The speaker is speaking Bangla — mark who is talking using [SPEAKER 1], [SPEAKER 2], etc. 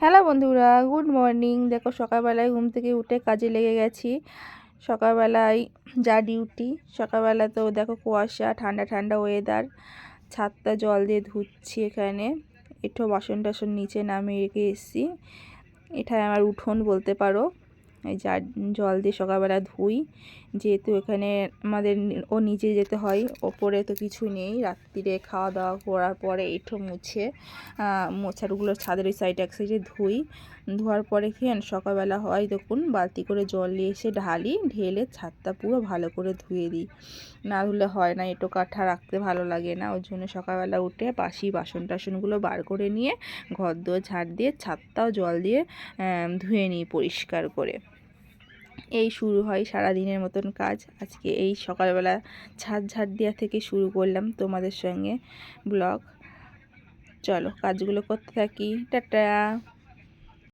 [SPEAKER 1] হ্যালো বন্ধুরা, গুড মর্নিং। দেখো সকালবেলায় ঘুম থেকে উঠে কাজে লেগে গেছি। সকালবেলায় যা ডিউটি, সকালবেলা তো দেখো কুয়াশা, ঠান্ডা ঠান্ডা ওয়েদার। ছাদটা জল দিয়ে ধুচ্ছি। এখানে একটু বাসন টাসন নিচে নামিয়ে রেখে এসেছি। এটাই আমার উঠোন বলতে পারো। এই যা জল দিয়ে সকালবেলা ধুই, যেহেতু এখানে আমাদের নিচে যেতে হয়, ওপরে তো কিছু নেই। রাত্রিরে খাওয়া দাওয়া করার পরে এঁঠো মুছে মোছারগুলো ছাদের ওই সাইডে এক সাইডে ধুই। ধোয়ার পরে সকালবেলা হয় দেখুন বালতি করে জল নিয়ে এসে ঢেলে ছাদটা পুরো ভালো করে ধুয়ে দিই। না ধুলে হয় না, এঁটো কাঠা রাখতে ভালো লাগে না। ওই জন্য সকালবেলা উঠে বাসি বাসন টাসনগুলো বার করে নিয়ে ঘর দুয়ার ঝাড় দিয়ে ছাদটাও জল দিয়ে ধুয়ে নিই পরিষ্কার করে। এই শুরু হয় সারা দিনের মতন কাজ। আজকে এই সকালবেলা ছাদ ঝাড় দেওয়া থেকে শুরু করলাম তোমাদের সঙ্গে ব্লগ। চলো কাজগুলো করতে থাকি। টাটা।